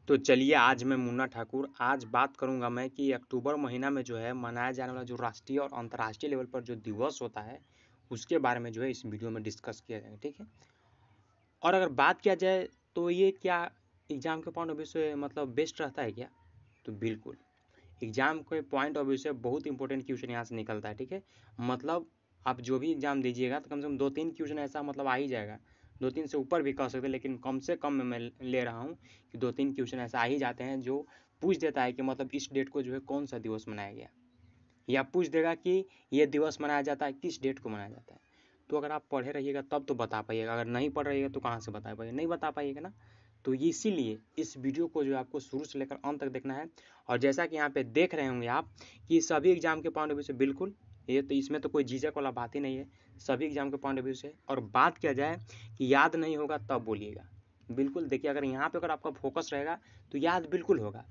तो चलिए आज मैं मुन्ना ठाकुर आज बात करूंगा मैं कि अक्टूबर महीना में जो है मनाया जाने वाला जो राष्ट्रीय और अंतर्राष्ट्रीय लेवल पर जो दिवस होता है उसके बारे में जो है इस वीडियो में डिस्कस किया जाएगा। ठीक है, और अगर बात किया जाए तो ये क्या एग्जाम के पॉइंट ऑफ व्यू से मतलब बेस्ट रहता है क्या? तो बिल्कुल एग्जाम के पॉइंट ऑफ व्यू से बहुत इंपॉर्टेंट क्वेश्चन यहाँ से निकलता है। ठीक है, मतलब आप जो भी एग्जाम दीजिएगा तो कम से कम 2-3 क्वेश्चन ऐसा मतलब आ ही जाएगा। 2-3 से ऊपर भी कह सकते हैं, लेकिन कम से कम मैं ले रहा हूँ कि 2-3 क्वेश्चन ऐसा आ ही जाते हैं जो पूछ देता है कि मतलब इस डेट को जो है कौन सा दिवस मनाया गया, या पूछ देगा कि ये दिवस मनाया जाता है किस डेट को मनाया जाता है। तो अगर आप पढ़े रहिएगा तब तो बता पाइएगा, अगर नहीं पढ़ रहिएगा तो कहाँ से बता पाइएगा, नहीं बता पाइएगा ना। तो इसीलिए इस वीडियो को जो है आपको शुरू से लेकर अंत तक देखना है। और जैसा कि यहाँ पे देख रहे होंगे आप कि सभी एग्जाम के पॉइंट ऑफ व्यू से बिल्कुल ये तो इसमें तो कोई झिझक वाला बात ही नहीं है, सभी एग्जाम के पॉइंट ऑफ व्यू से। और बात किया जाए कि याद नहीं होगा तब बोलिएगा, बिल्कुल देखिए अगर यहाँ पे अगर आपका फोकस रहेगा तो याद बिल्कुल होगा।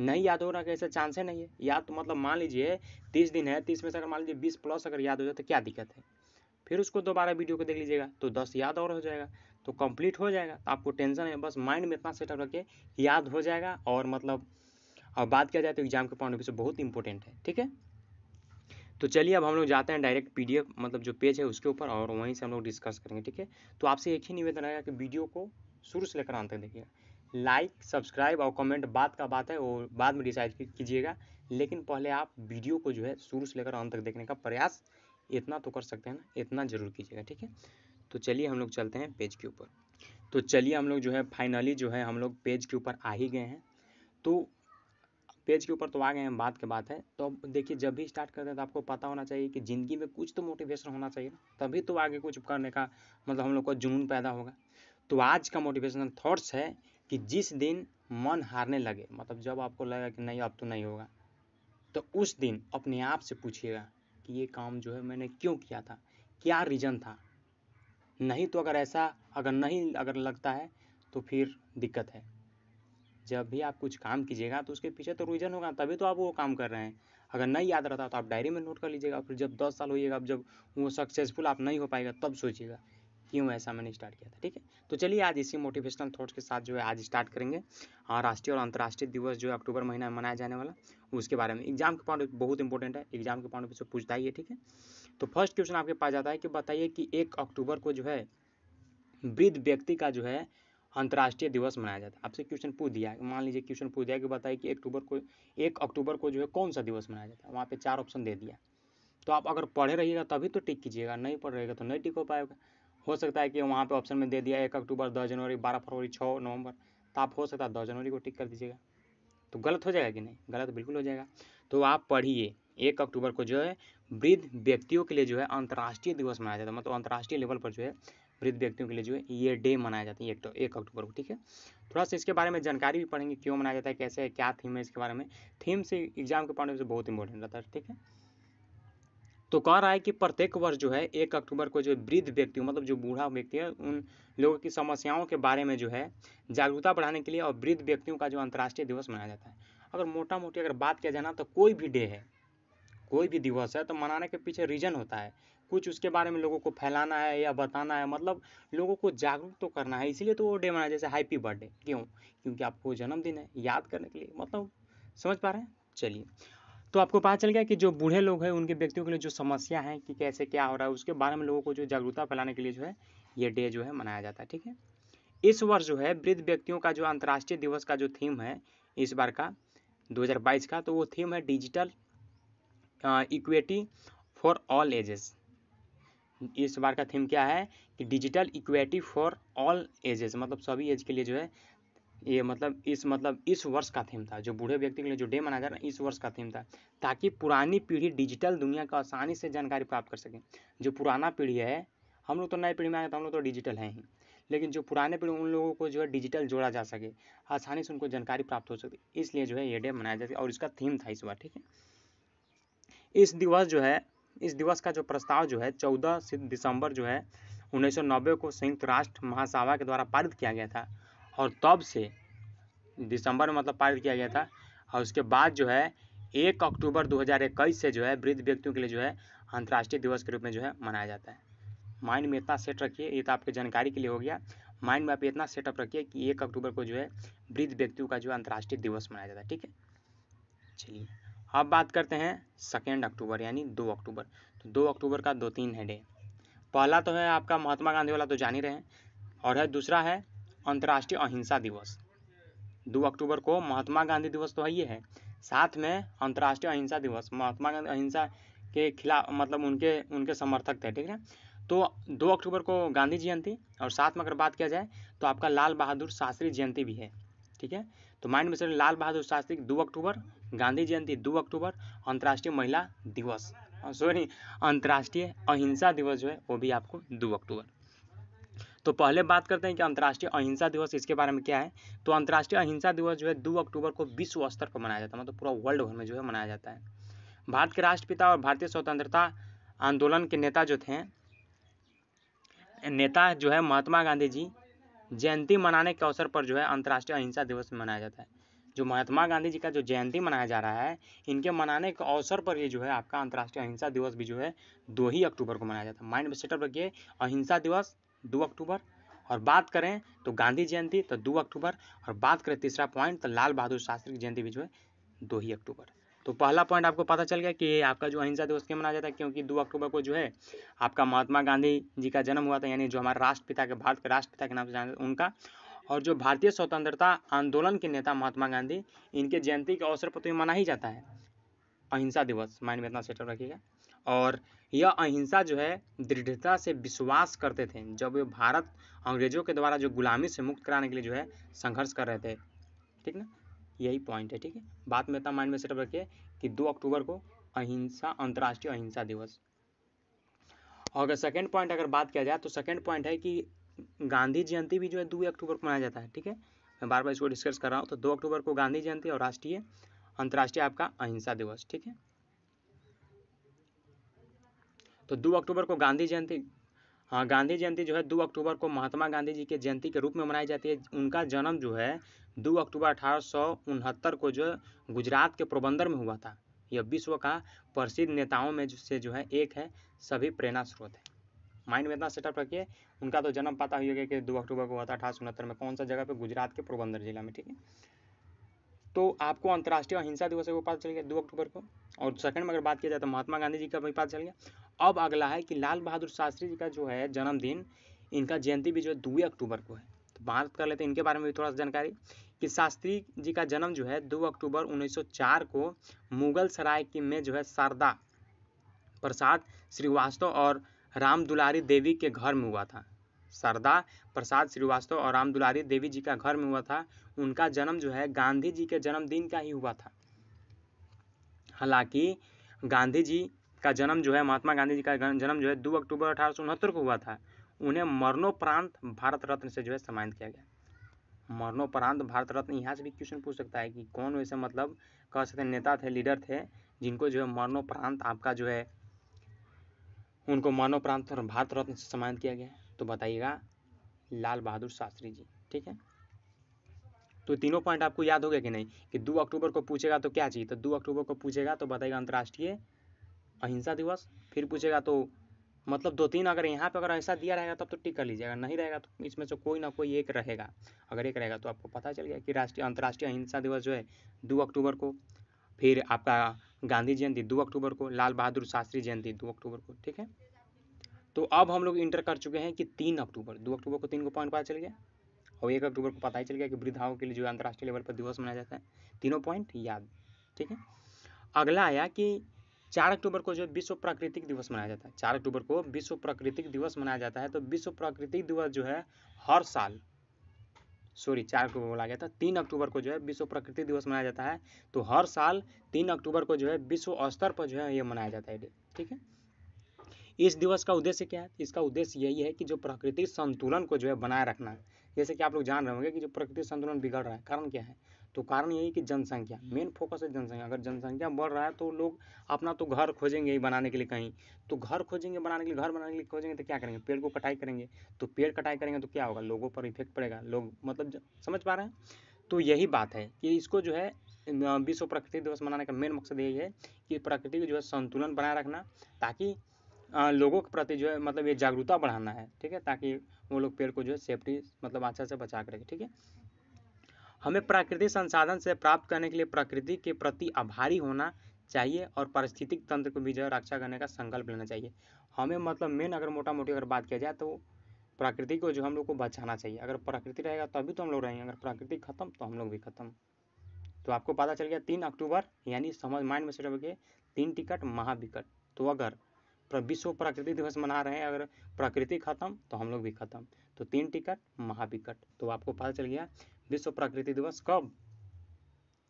नहीं याद हो रहा कि ऐसा चांस है नहीं है याद, तो मतलब मान लीजिए 30 दिन है, 30 में से अगर मान लीजिए 20 प्लस अगर याद हो जाए तो क्या दिक्कत है, फिर उसको दोबारा वीडियो को देख लीजिएगा तो 10 याद और हो जाएगा, तो कंप्लीट हो जाएगा। तो आपको टेंशन है, बस माइंड में इतना सेटअप रखिए याद हो जाएगा। और मतलब अब बात किया जाए तो एग्जाम के पॉइंट ऑफ व्यू से बहुत इंपॉर्टेंट है। ठीक है, तो चलिए अब हम लोग जाते हैं डायरेक्ट पीडीएफ मतलब जो पेज है उसके ऊपर, और वहीं से हम लोग डिस्कस करेंगे। ठीक है, तो आपसे एक ही निवेदन रहेगा कि वीडियो को शुरू से लेकर अंत तक देखिएगा, लाइक सब्सक्राइब और कमेंट बात का बात है वो बाद में डिसाइड कीजिएगा, लेकिन पहले आप वीडियो को जो है शुरू से लेकर अंत तक देखने का प्रयास इतना तो कर सकते हैं ना, इतना जरूर कीजिएगा। ठीक है, तो चलिए हम लोग चलते हैं पेज के ऊपर। तो चलिए हम लोग जो है फाइनली जो है हम लोग पेज के ऊपर आ ही गए हैं। तो पेज के ऊपर तो आ गए हैं, बात की बात है। तो अब देखिए जब भी स्टार्ट करते हैं तो आपको पता होना चाहिए कि ज़िंदगी में कुछ तो मोटिवेशन होना चाहिए, तभी तो आगे कुछ करने का मतलब हम लोग को जुनून पैदा होगा। तो आज का मोटिवेशनल थॉट्स है कि जिस दिन मन हारने लगे, मतलब जब आपको लगेगा कि नहीं अब तो नहीं होगा, तो उस दिन अपने आप से पूछिएगा कि ये काम जो है मैंने क्यों किया था, क्या रीज़न था। नहीं तो अगर ऐसा अगर लगता है तो फिर दिक्कत है। जब भी आप कुछ काम कीजिएगा तो उसके पीछे तो रीज़न होगा, तभी तो आप वो काम कर रहे हैं। अगर नहीं याद रहता तो आप डायरी में नोट कर लीजिएगा, फिर जब 10 साल होइएगा, अब जब वो सक्सेसफुल आप नहीं हो पाएगा तब सोचिएगा क्यों ऐसा मैंने स्टार्ट किया था। ठीक है, तो चलिए आज इसी मोटिवेशनल थॉट्स के साथ जो है आज स्टार्ट करेंगे। हाँ, राष्ट्रीय और अंतर्राष्ट्रीय दिवस जो है अक्टूबर महीना में मनाया जाने वाला उसके बारे में। एग्जाम के पॉइंट बहुत इंपॉर्टेंट है, एग्जाम के पॉइंट ऑफ व्यू से पूछता ही है। ठीक है, तो फर्स्ट क्वेश्चन आपके पास जाता है कि बताइए कि 1 अक्टूबर को जो है वृद्ध व्यक्ति का जो है अंतर्राष्ट्रीय दिवस मनाया जाता है। आपसे क्वेश्चन पूछ दिया, मान लीजिए क्वेश्चन पूछ दिया कि बताइए कि 1 अक्टूबर को जो है कौन सा दिवस मनाया जाता है। वहाँ पे 4 ऑप्शन दे दिया, तो आप अगर पढ़े रहिएगा तभी तो टिक कीजिएगा, नहीं पढ़ रहिएगा तो नहीं टिक हो पाएगा। हो सकता है कि वहाँ पे ऑप्शन में दे दिया 1 अक्टूबर, 10 जनवरी, 12 फरवरी, 6 नवंबर, तो आप हो सकता है 10 जनवरी को टिक कर दीजिएगा, तो गलत हो जाएगा कि नहीं? गलत बिल्कुल हो जाएगा। तो आप पढ़िए 1 अक्टूबर को जो है वृद्ध व्यक्तियों के लिए जो है अंतर्राष्ट्रीय दिवस मनाया जाता है, मतलब अंतर्राष्ट्रीय लेवल पर जो है वृद्ध व्यक्तियों के लिए जो है ये डे मनाया जाता है 1 अक्टूबर को। ठीक है, थोड़ा सा इसके बारे में जानकारी भी पढ़ेंगे, क्यों मनाया जाता है, कैसे है, क्या थीम है इसके बारे में। थीम से एग्जाम के पॉइंट ऑफ व्यू से बहुत इंपॉर्टेंट रहता है। ठीक है, तो कह रहा है कि प्रत्येक वर्ष जो है 1 अक्टूबर को जो वृद्ध व्यक्ति मतलब जो बूढ़ा व्यक्ति है उन लोगों की समस्याओं के बारे में जो है जागरूकता बढ़ाने के लिए और वृद्ध व्यक्तियों का जो अंतर्राष्ट्रीय दिवस मनाया जाता है। अगर मोटा मोटी अगर बात किया जाए ना तो कोई भी डे है, कोई भी दिवस है तो मनाने के पीछे रीजन होता है, कुछ उसके बारे में लोगों को फैलाना है या बताना है, मतलब लोगों को जागरूक तो करना है, इसीलिए तो वो डे मनाया। जैसे हैप्पी बर्थडे क्यों? क्योंकि आपको जन्मदिन है, याद करने के लिए, मतलब समझ पा रहे हैं। चलिए, तो आपको पता चल गया कि जो बूढ़े लोग हैं उनके व्यक्तियों के लिए जो समस्या है कि कैसे क्या हो रहा है उसके बारे में लोगों को जो जागरूकता फैलाने के लिए जो है ये डे जो है मनाया जाता है। ठीक है, इस वर्ष जो है वृद्ध व्यक्तियों का जो अंतर्राष्ट्रीय दिवस का जो थीम है इस बार का 2022 का, तो वो थीम है digital equity for all ages. इस बार का थीम क्या है कि digital equity for all ages, मतलब सभी एज के लिए जो है ये मतलब इस वर्ष का थीम था, जो बूढ़े व्यक्ति के लिए जो डे मनाया जा रहा है इस वर्ष का थीम था, ताकि पुरानी पीढ़ी डिजिटल दुनिया का आसानी से जानकारी प्राप्त कर सके। जो पुराना पीढ़ी है, हम लोग तो नए पीढ़ी में आए तो हम लोग तो डिजिटल हैं ही, लेकिन जो पुराने पीढ़ी उन लोगों को जो है डिजिटल जोड़ा जा सके, आसानी से उनको जानकारी प्राप्त हो सके, इसलिए जो है ये डे मनाया जाता है और इसका थीम था इस बार। ठीक है, इस दिवस का जो प्रस्ताव जो है 14 दिसंबर जो है 1990 को संयुक्त राष्ट्र महासभा के द्वारा पारित किया गया था, और तब से दिसंबर में मतलब पारित किया गया था, और उसके बाद जो है 1 अक्टूबर 2021 से जो है वृद्ध व्यक्तियों के लिए जो है अंतर्राष्ट्रीय दिवस के रूप में जो है मनाया जाता है। माइंड में इतना सेट रखिए, ये तो आपकी जानकारी के लिए हो गया। माइंड में आप इतना सेटअप रखिए कि 1 अक्टूबर को जो है वृद्ध व्यक्तियों का जो अंतर्राष्ट्रीय दिवस मनाया जाता है। ठीक है, चलिए अब बात करते हैं 2 अक्टूबर यानी 2 अक्टूबर। तो 2 अक्टूबर का 2-3 है डे। पहला तो है आपका महात्मा गांधी वाला, तो जान ही रहे हैं, और है दूसरा है अंतर्राष्ट्रीय अहिंसा दिवस। 2 अक्टूबर को महात्मा गांधी दिवस तो है ही है, साथ में अंतर्राष्ट्रीय अहिंसा दिवस। महात्मा गांधी अहिंसा के खिलाफ मतलब उनके समर्थक थे। ठीक है, तो 2 अक्टूबर को गांधी जयंती, और साथ में अगर बात किया जाए तो आपका लाल बहादुर शास्त्री जयंती भी है। ठीक है, तो माइंड में से लाल बहादुर शास्त्री 2 अक्टूबर, गांधी जयंती 2 अक्टूबर, अंतर्राष्ट्रीय महिला दिवस सॉरी अंतर्राष्ट्रीय अहिंसा दिवस जो है वो भी आपको 2 अक्टूबर। तो पहले बात करते हैं कि अंतर्राष्ट्रीय अहिंसा दिवस इसके बारे में क्या है। तो अंतर्राष्ट्रीय अहिंसा दिवस जो है 2 अक्टूबर को विश्व स्तर पर मनाया जाता है, मतलब पूरा वर्ल्ड भर में जो है मनाया जाता है। भारत के राष्ट्रपिता और भारतीय स्वतंत्रता आंदोलन के नेता जो थे, नेता जो है महात्मा गांधी जी, जयंती मनाने के अवसर पर जो है अंतर्राष्ट्रीय अहिंसा दिवस मनाया जाता है। जो महात्मा गांधी जी का जो जयंती मनाया जा रहा है, इनके मनाने के अवसर पर ये जो है आपका अंतर्राष्ट्रीय अहिंसा दिवस भी जो है 2 ही अक्टूबर को मनाया जाता है। माइंड में सेटअप रखिए, अहिंसा दिवस 2 अक्टूबर, और बात करें तो गांधी जयंती तो 2 अक्टूबर, और बात करें तीसरा पॉइंट तो लाल बहादुर शास्त्री की जयंती भी जो है 2 ही अक्टूबर। तो पहला पॉइंट आपको पता चल गया कि आपका जो अहिंसा दिवस क्यों मनाया जाता है, क्योंकि 2 अक्टूबर को जो है आपका महात्मा गांधी जी का जन्म हुआ था, यानी जो हमारे राष्ट्रपिता के, भारत के राष्ट्रपिता के नाम से जाने उनका, और जो भारतीय स्वतंत्रता आंदोलन के नेता महात्मा गांधी, इनके जयंती के अवसर पर तो ये मना ही जाता है अहिंसा दिवस। माइंड में इतना सेटअप रखिएगा। और यह अहिंसा जो है दृढ़ता से विश्वास करते थे जब वे भारत अंग्रेजों के द्वारा जो गुलामी से मुक्त कराने के लिए जो है संघर्ष कर रहे थे। ठीक ना, यही पॉइंट है। ठीक है, बात में इतना माइंड में सेटअप रखिए कि 2 अक्टूबर को अहिंसा, अंतर्राष्ट्रीय अहिंसा दिवस। और अगर सेकेंड पॉइंट अगर बात किया जाए तो सेकेंड पॉइंट है कि गांधी जयंती भी जो है 2 अक्टूबर को मनाया जाता है। ठीक है, मैं बार बार इसको डिस्कस कर रहा हूँ। तो 2 अक्टूबर को गांधी जयंती और राष्ट्रीय अंतर्राष्ट्रीय आपका अहिंसा दिवस। ठीक है, तो 2 अक्टूबर को गांधी जयंती, हाँ गांधी जयंती जो है 2 अक्टूबर को महात्मा गांधी जी के जयंती के रूप में मनाई जाती है। उनका जन्म जो है 2 अक्टूबर 1869 को जो गुजरात के पोरबंदर में हुआ था। यह विश्व का प्रसिद्ध नेताओं में से जो है एक है, सभी प्रेरणा स्रोत है। माइंड में इतना सेटअप रखिए, उनका तो जन्म पता ही होगा कि 2 अक्टूबर को हुआ था 1869 में, कौन सा जगह पे, गुजरात के पोरबंदर जिला में। ठीक है, तो आपको अंतर्राष्ट्रीय अहिंसा दिवस है वो पता चल गया 2 अक्टूबर को। और सेकंड में अगर बात किया जाए तो महात्मा गांधी जी का भी पता चल गया। अब अगला है कि लाल बहादुर शास्त्री जी का जो है जन्मदिन, इनका जयंती भी जो है 2 अक्टूबर को है। तो बात कर लेते हैं इनके बारे में भी थोड़ा सा जानकारी कि शास्त्री जी का जन्म जो है 2 अक्टूबर 1904 को मुगल सराय की में जो है शारदा प्रसाद श्रीवास्तव और राम दुलारी देवी के घर में हुआ था। शारदा प्रसाद श्रीवास्तव और राम दुलारी देवी जी का घर में हुआ था। उनका जन्म जो है गांधी जी के जन्मदिन का ही हुआ था। हालांकि गांधी जी का जन्म जो है, महात्मा गांधी जी का जन्म जो है 2 अक्टूबर 1869 को हुआ था। उन्हें मरणोपरांत भारत रत्न से जो है सम्मानित किया गया। मरणोपरांत भारत रत्न, यहाँ से भी क्वेश्चन पूछ सकता है कि कौन वैसे मतलब कह सकते नेता थे, लीडर थे, जिनको जो है मरणोपरांत आपका जो है उनको मरणोपरांत भारत रत्न से सम्मानित किया गया। तो बताइएगा लाल बहादुर शास्त्री जी। ठीक है, तो तीनों पॉइंट आपको याद हो गया कि नहीं, कि 2 अक्टूबर को पूछेगा तो क्या चाहिए, तो 2 अक्टूबर को पूछेगा तो बताएगा अंतर्राष्ट्रीय अहिंसा दिवस, फिर पूछेगा तो मतलब 2-3 अगर यहाँ पे अगर ऐसा दिया रहेगा तब तो टिक कर लीजिएगा, नहीं रहेगा तो इसमें से कोई ना कोई एक रहेगा। अगर एक रहेगा तो आपको पता चल गया कि राष्ट्रीय अंतर्राष्ट्रीय अहिंसा दिवस जो है 2 अक्टूबर को, फिर आपका गांधी जयंती 2 अक्टूबर को, लाल बहादुर शास्त्री जयंती 2 अक्टूबर को। ठीक है, तो अब हम लोग इंटर कर चुके हैं कि 3 अक्टूबर, 2 अक्टूबर को 3 को पॉइंट पता चल गया, और 1 अक्टूबर को पता ही चल गया कि वृद्धाओं के लिए जो अंतर्राष्ट्रीय लेवल पर दिवस मनाया जाता है। तीनों पॉइंट याद। ठीक है, अगला आया कि 4 अक्टूबर को जो विश्व प्राकृतिक दिवस मनाया जाता है। 4 अक्टूबर को विश्व प्राकृतिक दिवस मनाया जाता है। तो विश्व प्राकृतिक दिवस जो है हर साल, 4 अक्टूबर बोला गया था, 3 अक्टूबर को जो है विश्व प्राकृतिक दिवस मनाया जाता है। तो हर साल 3 अक्टूबर को जो है विश्व स्तर पर जो है ये मनाया जाता है। ठीक है, इस दिवस का उद्देश्य क्या है, इसका उद्देश्य यही है कि जो प्राकृतिक संतुलन को जो है बनाए रखना है। जैसे कि आप लोग जान रहे होंगे कि जो प्राकृतिक संतुलन बिगड़ रहा है, कारण क्या है, तो कारण यही कि जनसंख्या, मेन फोकस है जनसंख्या। अगर जनसंख्या बढ़ रहा है तो लोग अपना तो घर खोजेंगे ही बनाने के लिए, कहीं तो घर खोजेंगे बनाने के लिए, घर बनाने के लिए खोजेंगे तो क्या करेंगे, पेड़ को कटाई करेंगे। तो पेड़ कटाई करेंगे तो क्या होगा, लोगों पर इफेक्ट पड़ेगा, लोग मतलब समझ पा रहे हैं। तो यही बात है कि इसको जो है विश्व प्राकृतिक दिवस मनाने का मेन मकसद यही है कि प्रकृति को जो है संतुलन बनाए रखना, ताकि लोगों के प्रति जो है मतलब ये जागरूकता बढ़ाना है, ठीक है, ताकि वो लोग पेड़ को जो है सेफ्टी मतलब अच्छा से बचा कर रखें, ठीक है। हमें प्राकृतिक संसाधन से प्राप्त करने के लिए प्रकृति के प्रति आभारी होना चाहिए और पारिस्थितिक तंत्र को भी जो है रक्षा करने का संकल्प लेना चाहिए। हमें मतलब मेन अगर मोटा मोटी अगर बात किया जाए तो प्रकृति को जो हम लोग को बचाना चाहिए। अगर प्रकृति रहेगा तभी तो हम लोग रहेंगे, अगर प्रकृति खत्म तो हम लोग भी खत्म। तो आपको पता चल गया 3 अक्टूबर यानी समझ माइंड में सेट रखिए 3 टिकट महाविकट। तो अगर विश्व प्रकृति दिवस मना रहे हैं, अगर प्रकृति खत्म तो हम लोग भी खत्म, तो 3 टिकट महाविकट। तो आपको पता चल गया विश्व प्रकृति दिवस कब,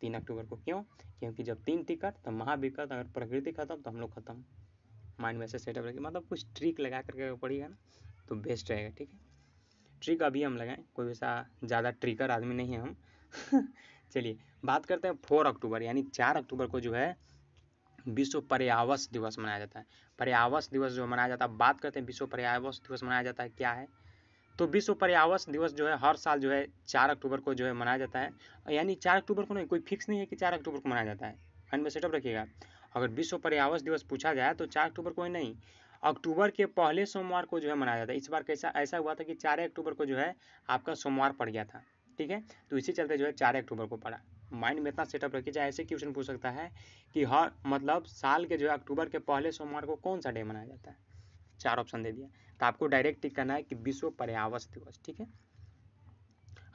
3 अक्टूबर को। क्यों? क्योंकि जब 3 टिकट तो महाविकट, अगर प्रकृति खत्म तो हम लोग खत्म। माइंड में से सेटअप रखिए, मतलब कुछ ट्रिक लगा करके पढ़िएगा ना तो बेस्ट रहेगा, ठीक है। ट्रिक अभी हम लगाएं, कोई वैसा ज़्यादा ट्रिकर आदमी नहीं है हम चलिए बात करते हैं 4 अक्टूबर यानी 4 अक्टूबर को जो है विश्व पर्यावरण दिवस मनाया जाता है। पर्यावरण दिवस जो मनाया जाता है, बात करते हैं विश्व पर्यावरण दिवस मनाया जाता है क्या है। तो विश्व पर्यावरण दिवस जो है हर साल जो है 4 अक्टूबर को जो है मनाया जाता है, यानी 4 अक्टूबर को नहीं, कोई फिक्स नहीं है कि 4 अक्टूबर को मनाया जाता है। माइंड में सेटअप रखिएगा, अगर विश्व पर्यावरण दिवस पूछा जाए तो 4 अक्टूबर को ही नहीं, अक्टूबर के पहले सोमवार को जो है मनाया जाता है। इस बार कैसा ऐसा हुआ था कि 4 अक्टूबर को जो है आपका सोमवार पड़ गया था, ठीक है, तो इसी चलते जो है 4 अक्टूबर को पड़ा। माइंड में इतना सेटअप रखिए, चाहे ऐसे क्वेश्चन पूछ सकता है कि हर मतलब साल के जो है अक्टूबर के पहले सोमवार को कौन सा डे मनाया जाता है। 4 ऑप्शन दे दिया, तो आपको डायरेक्ट टिक करना है कि विश्व पर्यावरण दिवस, ठीक है।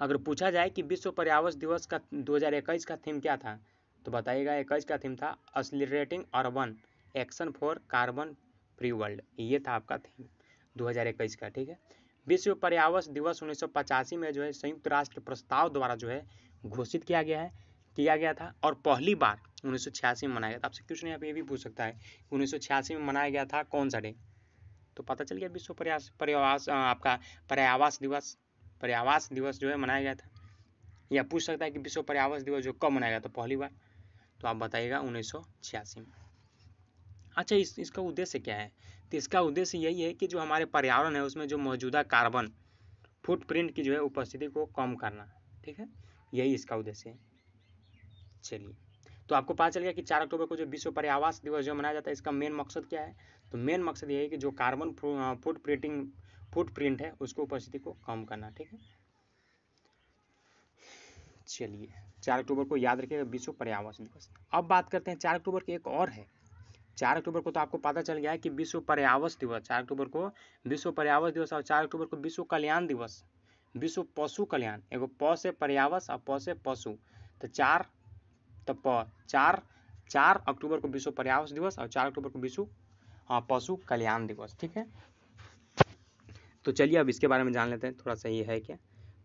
अगर पूछा जाए कि विश्व पर्यावरण दिवस का 2021 का थीम क्या था, तो बताइएगा 21 का थीम था accelerating urban action for carbon free world, ये था आपका थीम 2021 का, ठीक है। विश्व पर्यावरण दिवस 1985 में जो है संयुक्त राष्ट्र प्रस्ताव द्वारा जो है घोषित किया गया था और पहली बार 1986 में मनाया गया था। आपसे क्वेश्चन यहाँ पे ये भी पूछ सकता है 1986 में मनाया गया था कौन सा डे, तो पता चल गया विश्व पर्यावरण दिवस जो है मनाया गया था। या पूछ सकता है कि विश्व पर्यावरण दिवस जो कब मनाया गया था पहली बार, तो आप बताइएगा 1986 में। अच्छा, इसका उद्देश्य क्या है, तो इसका उद्देश्य यही है कि जो हमारे पर्यावरण है उसमें जो मौजूदा कार्बन फुटप्रिंट की जो है उपस्थिति को कम करना, ठीक है, यही इसका उद्देश्य है। चलिए, तो आपको पता चल गया कि 4 अक्टूबर को जो विश्व पर्यावरण दिवस जो मनाया जाता है इसका मेन मकसद क्या है, तो मेन मकसद ये है कि जो कार्बन फुटप्रिंट है उसको उपस्थिति को कम करना, ठीक है। चलिए 4 अक्टूबर को याद रखिएगा विश्व पर्यावरण दिवस। अब बात करते हैं 4 अक्टूबर की एक और है। 4 अक्टूबर को तो आपको पता चल गया है कि विश्व पर्यावरण दिवस, 4 अक्टूबर को विश्व पर्यावरण दिवस और 4 अक्टूबर को विश्व कल्याण दिवस, विश्व पशु कल्याण, एगो प से पर्यावरण और प से पशु, तो 4 अक्टूबर को विश्व पर्यावरण दिवस और 4 अक्टूबर को विश्व पशु कल्याण दिवस, ठीक है। तो चलिए अब इसके बारे में जान लेते हैं थोड़ा सा ये है क्या।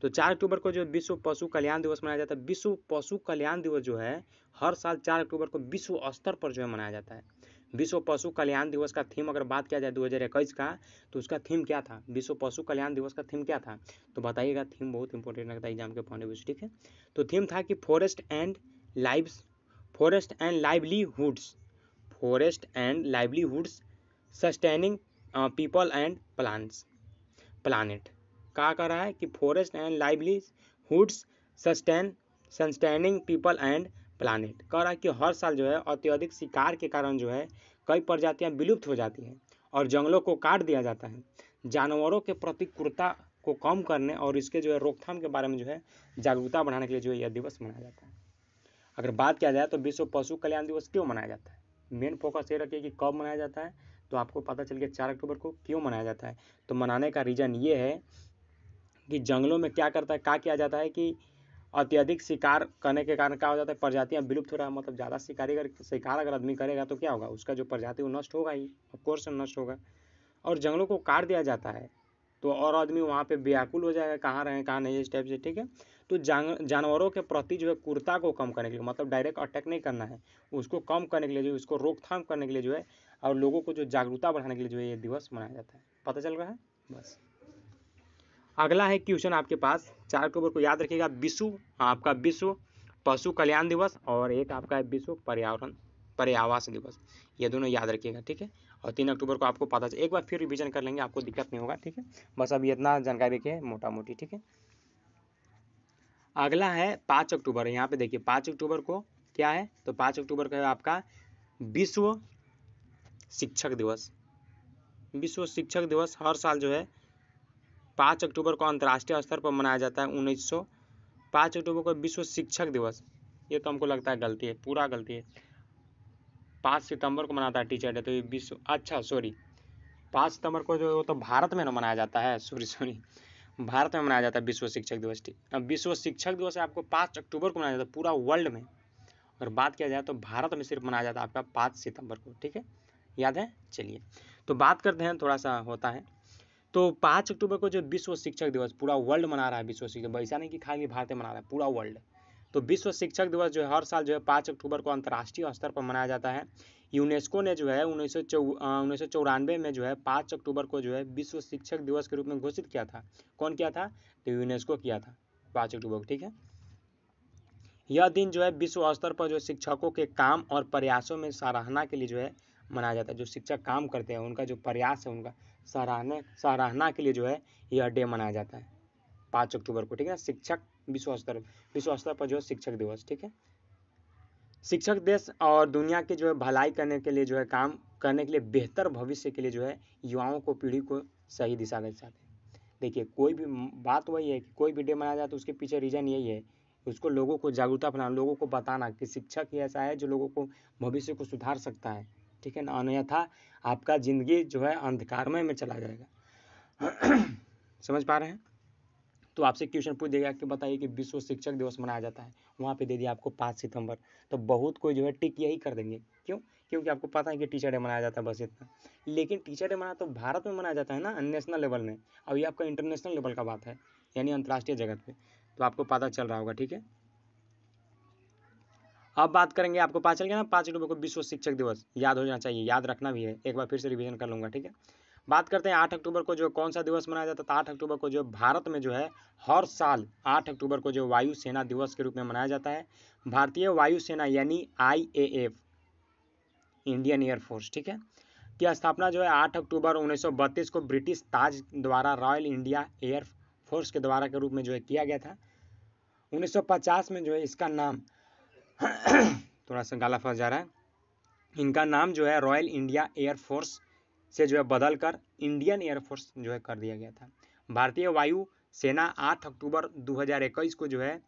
तो 4 अक्टूबर को जो विश्व पशु कल्याण दिवस मनाया जाता है, विश्व पशु कल्याण दिवस जो है हर साल 4 अक्टूबर को विश्व स्तर पर जो है मनाया जाता है। विश्व पशु कल्याण दिवस का थीम अगर बात किया जाए 2021 का, तो उसका थीम क्या था, विश्व पशु कल्याण दिवस का थीम क्या था, तो बताइएगा। थीम बहुत इंपॉर्टेंट लगता है एग्जाम के पॉइंट ऑफ व्यू से, ठीक है। तो थीम था कि forest and livelihoods sustaining people and planet. क्या कर रहा है कि forest and livelihoods sustaining people and planet. कह रहा है कि हर साल जो है अत्यधिक शिकार के कारण जो है कई प्रजातियां विलुप्त हो जाती हैं और जंगलों को काट दिया जाता है। जानवरों के प्रति क्रूरता को कम करने और इसके जो है रोकथाम के बारे में जो है जागरूकता बढ़ाने के लिए जो है यह दिवस मनाया जाता है। अगर बात किया जाए तो विश्व पशु कल्याण दिवस क्यों मनाया जाता है, मेन फोकस ये रखिए कि कब मनाया जाता है, तो आपको पता चल गया 4 अक्टूबर को क्यों मनाया जाता है। तो मनाने का रीज़न ये है कि जंगलों में क्या किया जाता है कि अत्यधिक शिकार करने के कारण क्या हो जाता है, प्रजातियां विलुप्त हो रहा है। मतलब ज़्यादा शिकार अगर आदमी करेगा तो क्या होगा, उसका जो प्रजाति वो नष्ट होगा ही, ऑफकोर्स नष्ट होगा। और जंगलों को काट दिया जाता है तो और आदमी वहाँ पे व्याकुल हो जाएगा, कहाँ रहें कहाँ नहीं, इस टाइप से, ठीक है। तो जानवरों के प्रति जो है क्रूरता को कम करने के लिए, मतलब डायरेक्ट अटैक नहीं करना है, उसको कम करने के लिए जो उसको रोकथाम करने के लिए जो है और लोगों को जो जागरूकता बढ़ाने के लिए जो है ये दिवस मनाया जाता है। पता चल रहा है बस। अगला है क्वेश्चन आपके पास, 4 अक्टूबर को याद रखिएगा विश्व पशु कल्याण दिवस और एक आपका है विश्व पर्यावरण दिवस, ये दोनों याद रखिएगा, ठीक है। और 3 अक्टूबर को आपको पता एक बार फिर रिवीजन कर लेंगे, आपको दिक्कत नहीं होगा, ठीक है। बस अभी इतना जानकारी रखिए मोटा मोटी, ठीक है। अगला है 5 अक्टूबर, यहाँ पे देखिए 5 अक्टूबर को क्या है, तो 5 अक्टूबर का है आपका विश्व शिक्षक दिवस, विश्व शिक्षक दिवस हर साल जो है 5 अक्टूबर को अंतर्राष्ट्रीय स्तर पर मनाया जाता है। 5 अक्टूबर को विश्व शिक्षक दिवस, ये तो हमको लगता है गलती है, पूरा गलती है। 5 सितंबर को मनाता है टीचर डे, तो ये विश्व, अच्छा सॉरी 5 सितंबर को जो तो भारत में ना मनाया जाता है, सॉरी भारत में मनाया जाता है विश्व शिक्षक दिवस। ठीक, अब विश्व शिक्षक दिवस है आपको 5 अक्टूबर को मनाया जाता है पूरा वर्ल्ड में, और बात किया जाए तो भारत में सिर्फ मनाया जाता है आपका 5 सितंबर को। ठीक है, याद है। चलिए तो बात करते हैं, थोड़ा सा होता है। तो 5 अक्टूबर को जो विश्व शिक्षक दिवस पूरा वर्ल्ड मना रहा है, विश्व शिक्षक दिवस, ऐसा नहीं कि खाली भारत में मना रहा है, पूरा वर्ल्ड। तो विश्व शिक्षक दिवस जो है हर साल जो है 5 अक्टूबर को अंतर्राष्ट्रीय स्तर पर मनाया जाता है। यूनेस्को ने जो है 1994 में जो है 5 अक्टूबर को जो है विश्व शिक्षक दिवस के रूप में घोषित किया था। कौन किया था? तो यूनेस्को किया था 5 अक्टूबर को। ठीक है, यह दिन जो है विश्व स्तर पर जो शिक्षकों के काम और प्रयासों में सराहना के लिए जो है मनाया जाता है। जो शिक्षक काम करते हैं उनका जो प्रयास है, उनका सराहना के लिए जो है यह डे मनाया जाता है 5 अक्टूबर को। ठीक है, शिक्षक विश्व स्तर पर जो है शिक्षक दिवस। ठीक है, शिक्षक देश और दुनिया की जो है भलाई करने के लिए जो है काम करने के लिए, बेहतर भविष्य के लिए जो है युवाओं को, पीढ़ी को सही दिशा दे चाहते हैं। देखिए कोई भी बात वही है कि कोई भी डे मनाया जाए तो उसके पीछे रीजन यही है, उसको लोगों को जागरूकता बनाना, लोगों को बताना कि शिक्षक ही ऐसा है जो लोगों को भविष्य को सुधार सकता है। ठीक है ना, अन्यथा आपका जिंदगी जो है अंधकारमय में चला जाएगा। समझ पा रहे हैं? तो आपसे क्वेश्चन पूछ देगा कि बताइए कि विश्व शिक्षक दिवस मनाया जाता है, वहाँ पे दे दिया आपको 5 सितंबर, तो बहुत कोई जो है टिक यही कर देंगे। क्यों? क्योंकि आपको पता है कि टीचर डे मनाया जाता है, बस इतना। लेकिन टीचर डे मनाया तो भारत में मनाया जाता है ना, नेशनल लेवल में। अब ये आपका इंटरनेशनल लेवल का बात है, यानी अंतर्राष्ट्रीय जगत पे, तो आपको पता चल रहा होगा। ठीक है, अब बात करेंगे, आपको पता चल गया ना 5 अक्टूबर को विश्व शिक्षक दिवस, याद हो जाना चाहिए, याद रखना भी है, एक बार फिर से रिवीजन कर लूँगा। ठीक है, बात करते हैं 8 अक्टूबर को जो कौन सा दिवस मनाया जाता है। 8 अक्टूबर को जो भारत में जो है हर साल 8 अक्टूबर को जो वायु सेना दिवस के रूप में मनाया जाता है। भारतीय वायुसेना यानी IAF, इंडियन एयरफोर्स, ठीक है, की स्थापना जो है 8 अक्टूबर 1932 को ब्रिटिश ताज द्वारा रॉयल इंडिया एयर फोर्स के द्वारा के रूप में जो है किया गया था। 1950 में जो है इसका नाम थोड़ा सा गाला फंस जा रहा है, इनका नाम जो है रॉयल इंडिया एयर फोर्स से जो है बदल कर इंडियन एयरफोर्स जो है कर दिया गया था। भारतीय वायु सेना 8 अक्टूबर 2021 को जो है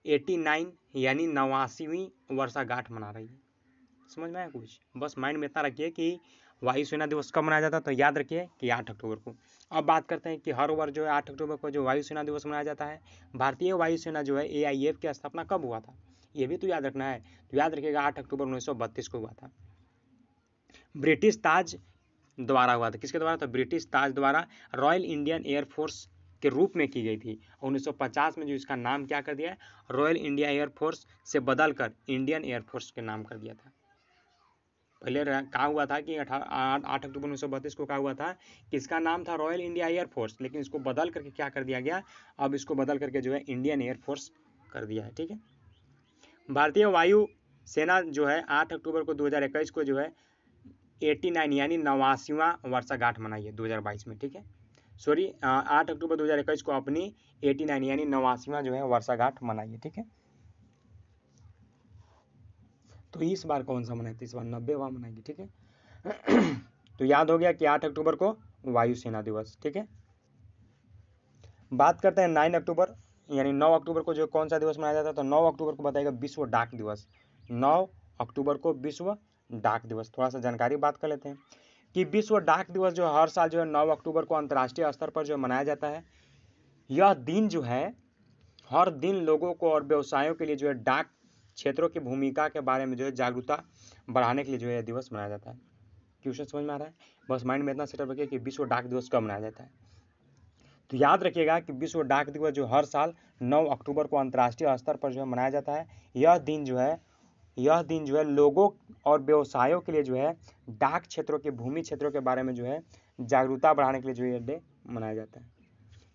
89 यानी 89वीं वर्षगांठ मना रही है। समझ में आया कुछ? बस माइंड में इतना रखिए कि वायुसेना दिवस कब मनाया जाता है, तो याद रखिए कि 8 अक्टूबर को। अब बात करते हैं कि हर वर्ष जो है 8 अक्टूबर को जो वायुसेना दिवस मनाया जाता है। भारतीय वायुसेना जो है AIF की स्थापना कब हुआ था, ये भी तो याद रखना है। तो याद रखिएगा 8 अक्टूबर 1932 को हुआ था। ब्रिटिश ताज द्वारा हुआ था, किसके द्वारा? तो ब्रिटिश ताज द्वारा रॉयल इंडियन एयरफोर्स के रूप में की गई थी। 1950 में जो इसका नाम क्या कर दिया है, रॉयल इंडिया एयरफोर्स से बदल कर इंडियन एयरफोर्स के नाम कर दिया था। पहले कहा हुआ था कि 8 अक्टूबर 1932 को कहा हुआ था कि इसका नाम था रॉयल इंडिया एयरफोर्स, लेकिन इसको बदल करके क्या कर दिया गया, अब इसको बदल करके जो है इंडियन एयरफोर्स कर दिया है। ठीक है, भारतीय वायु सेना जो है 8 अक्टूबर को 2021 को जो है 89 यानी 89वां वर्षगांठ मनाई है 2022 में। ठीक है, सॉरी 8 अक्टूबर 2021 को अपनी 89 यानी 89वां जो है वर्षगांठ मनाई है। ठीक है, तो इस बार कौन सा मनाई थी? इस बार 90वां मनाएगी। ठीक है, तो याद हो गया कि 8 अक्टूबर को वायुसेना दिवस। ठीक है, बात करते हैं 9 अक्टूबर यानी 9 अक्टूबर को जो कौन सा दिवस मनाया जाता है, तो 9 अक्टूबर को बताएगा विश्व डाक दिवस। 9 अक्टूबर को विश्व डाक दिवस। थोड़ा सा जानकारी बात कर लेते हैं कि विश्व डाक दिवस जो हर साल जो है 9 अक्टूबर को अंतर्राष्ट्रीय स्तर पर जो मनाया जाता है। यह दिन जो है हर दिन लोगों को और व्यवसायों के लिए जो है डाक क्षेत्रों की भूमिका के बारे में जो है जागरूकता बढ़ाने के लिए जो है दिवस मनाया जाता है। क्वेश्चन समझ में आ रहा है? बस माइंड में इतना सेटअप रखिए कि विश्व डाक दिवस कब मनाया जाता है। तो याद रखिएगा कि विश्व डाक दिवस जो हर साल 9 अक्टूबर को अंतर्राष्ट्रीय स्तर पर जो है मनाया जाता है। यह दिन जो है लोगों और व्यवसायों के लिए जो है डाक क्षेत्रों के भूमि क्षेत्रों के बारे में जो है जागरूकता बढ़ाने के लिए जो यह डे मनाया जाता है।